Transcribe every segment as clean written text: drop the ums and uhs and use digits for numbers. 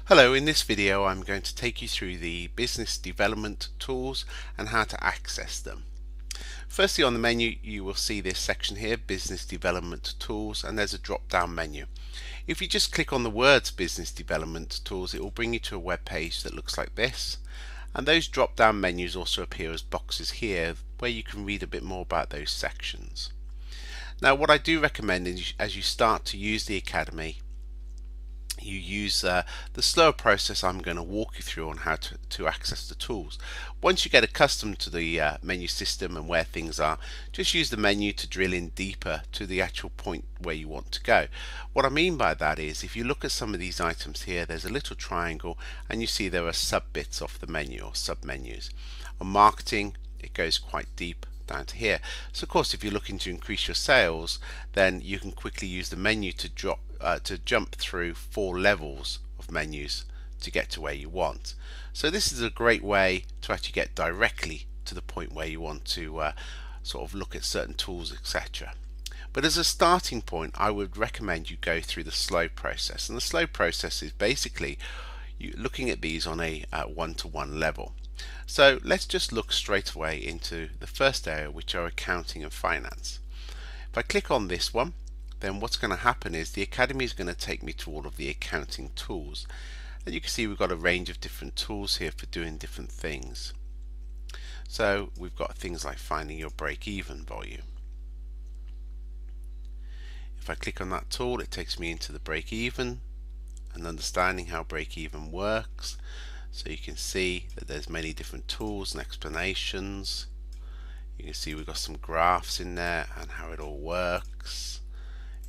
Hello, in this video I'm going to take you through the business development tools and how to access them. Firstly, on the menu you will see this section here, business development tools, and there's a drop down menu. If you just click on the words business development tools, it will bring you to a web page that looks like this, and those drop down menus also appear as boxes here where you can read a bit more about those sections. Now what I do recommend is as you start to use the Academy, you use the slower process I'm going to walk you through on how to access the tools. Once you get accustomed to the menu system and where things are, just use the menu to drill in deeper to the actual point where you want to go. What I mean by that is if you look at some of these items here, there's a little triangle and you see there are sub bits off the menu or sub menus. On marketing, it goes quite deep down to here. So of course if you're looking to increase your sales, then you can quickly use the menu to jump through 4 levels of menus to get to where you want. So this is a great way to actually get directly to the point where you want to sort of look at certain tools, etc. But as a starting point, I would recommend you go through the slow process, and the slow process is basically you looking at these on a one-to-one level. So let's just look straight away into the first area, which are accounting and finance. If I click on this one, then what's going to happen is the Academy is going to take me to all of the accounting tools, and you can see we've got a range of different tools here for doing different things. So we've got things like finding your break-even volume. If I click on that tool, it takes me into the break-even and understanding how break-even works. So you can see that there's many different tools and explanations. You can see we've got some graphs in there and how it all works,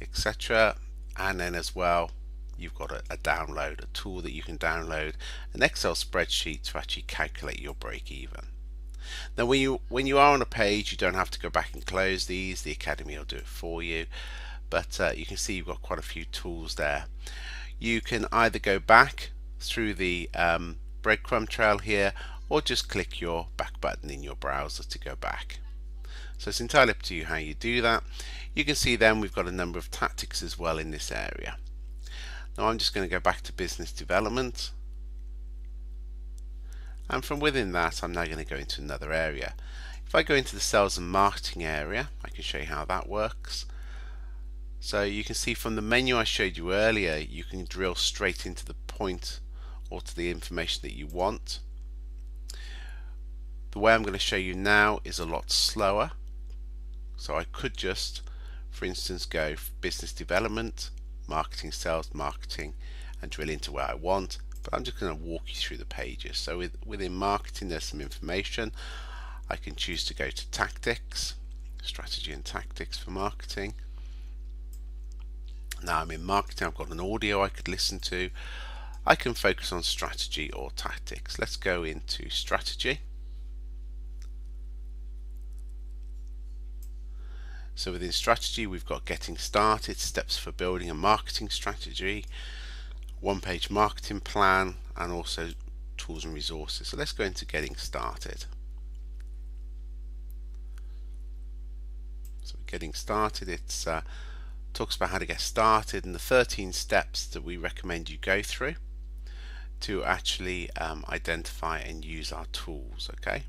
etc. And then as well you've got a download, a tool that you can download, an Excel spreadsheet to actually calculate your break-even. Now when you are on a page, you don't have to go back and close these, the Academy will do it for you, but you can see you've got quite a few tools there. You can either go back through the breadcrumb trail here, or just click your back button in your browser to go back. So it's entirely up to you how you do that. You can see then we've got a number of tactics as well in this area. Now I'm just going to go back to business development, and from within that I'm now going to go into another area. If I go into the sales and marketing area, I can show you how that works. So you can see from the menu I showed you earlier, you can drill straight into the point or to the information that you want. The way I'm going to show you now is a lot slower. So I could just, for instance, go business development, marketing, sales, marketing, and drill into where I want. But I'm just going to walk you through the pages. So within marketing there's some information. I can choose to go to tactics, strategy and tactics for marketing. Now I'm in marketing, I've got an audio I could listen to. I can focus on strategy or tactics. Let's go into strategy. So within strategy we've got getting started, steps for building a marketing strategy, one-page marketing plan, and also tools and resources. So let's go into getting started. So getting started, it's talks about how to get started and the 13 steps that we recommend you go through to actually identify and use our tools. Okay,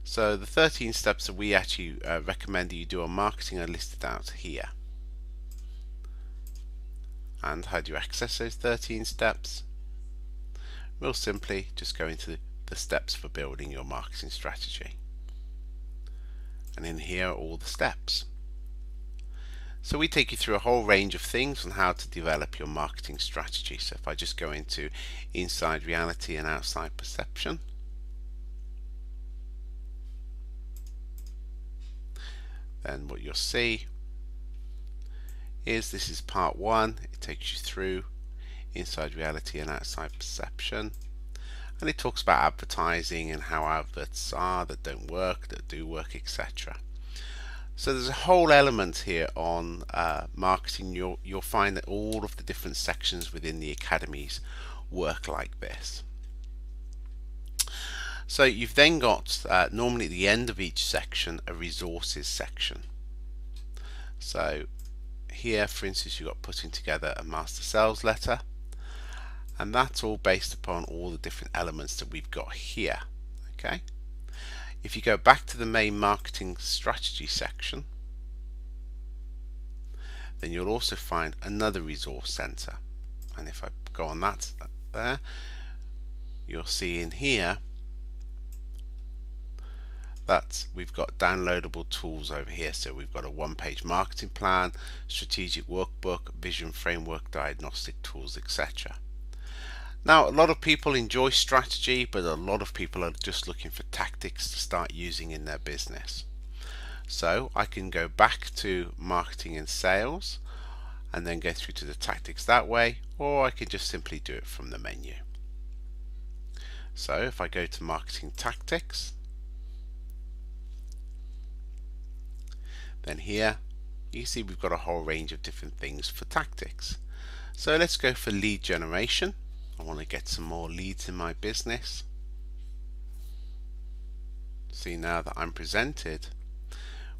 so the 13 steps that we actually recommend that you do on marketing are listed out here. And how do you access those 13 steps? Real simply, just go into the steps for building your marketing strategy, and in here are all the steps. So we take you through a whole range of things on how to develop your marketing strategy. So if I just go into inside reality and outside perception, then what you'll see is this is part 1. It takes you through inside reality and outside perception, and it talks about advertising and how adverts are that don't work, that do work, etc. So there's a whole element here on marketing. You'll find that all of the different sections within the academies work like this. So you've then got normally at the end of each section a resources section. So here, for instance, you've got putting together a master sales letter, and that's all based upon all the different elements that we've got here. Okay, if you go back to the main marketing strategy section, then you'll also find another resource center, and if I go on that there, you'll see in here that we've got downloadable tools over here. So we've got a one-page marketing plan, strategic workbook, vision framework, diagnostic tools, etc. Now, a lot of people enjoy strategy, but a lot of people are just looking for tactics to start using in their business. So I can go back to marketing and sales and then go through to the tactics that way, or I can just simply do it from the menu. So if I go to marketing tactics, then here you see we've got a whole range of different things for tactics. So let's go for lead generation. I want to get some more leads in my business. See now that I'm presented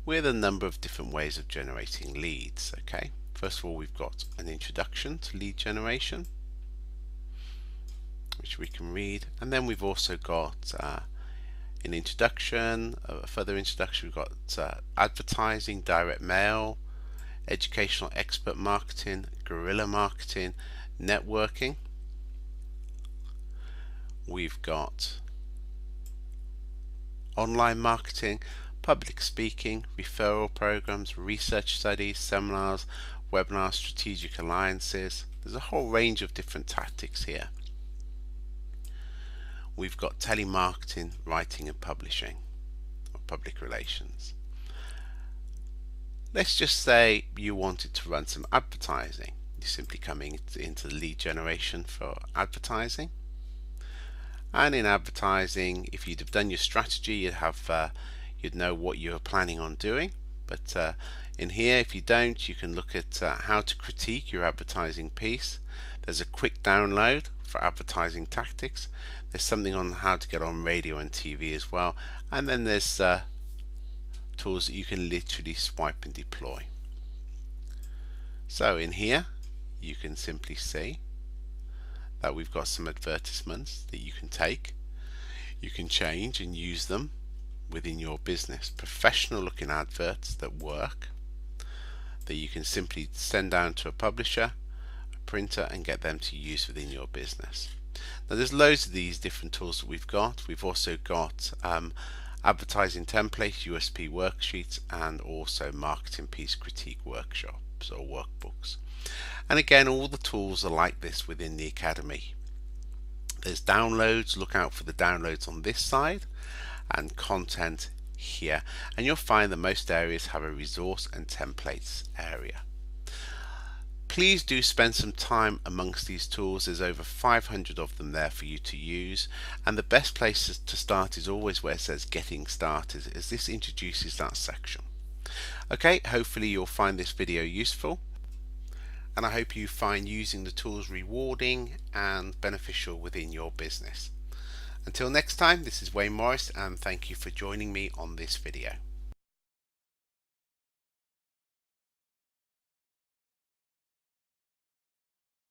with a number of different ways of generating leads. Okay, first of all, we've got an introduction to lead generation, which we can read, and then we've also got an introduction, a further introduction. We've got advertising, direct mail, educational expert marketing, guerrilla marketing, networking. We've got online marketing, public speaking, referral programs, research studies, seminars, webinars, strategic alliances. There's a whole range of different tactics here. We've got telemarketing, writing and publishing, or public relations. Let's just say you wanted to run some advertising. You're simply coming into the lead generation for advertising. And in advertising, if you'd have done your strategy, you'd know what you're planning on doing. But in here, if you don't, you can look at how to critique your advertising piece. There's a quick download for advertising tactics. There's something on how to get on radio and TV as well. And then there's tools that you can literally swipe and deploy. So in here, you can simply see that we've got some advertisements that you can take. You can change and use them within your business. Professional looking adverts that work, that you can simply send down to a publisher, a printer, and get them to use within your business. Now there's loads of these different tools that we've got. We've also got advertising templates, USP worksheets, and also marketing piece critique workshops or workbooks. And again, all the tools are like this within the Academy. There's downloads, look out for the downloads on this side, and content here. And you'll find that most areas have a resource and templates area. Please do spend some time amongst these tools. There's over 500 of them there for you to use. And the best place to start is always where it says Getting Started, as this introduces that section. Okay, hopefully you'll find this video useful, and I hope you find using the tools rewarding and beneficial within your business. Until next time, this is Wayne Morris, and thank you for joining me on this video.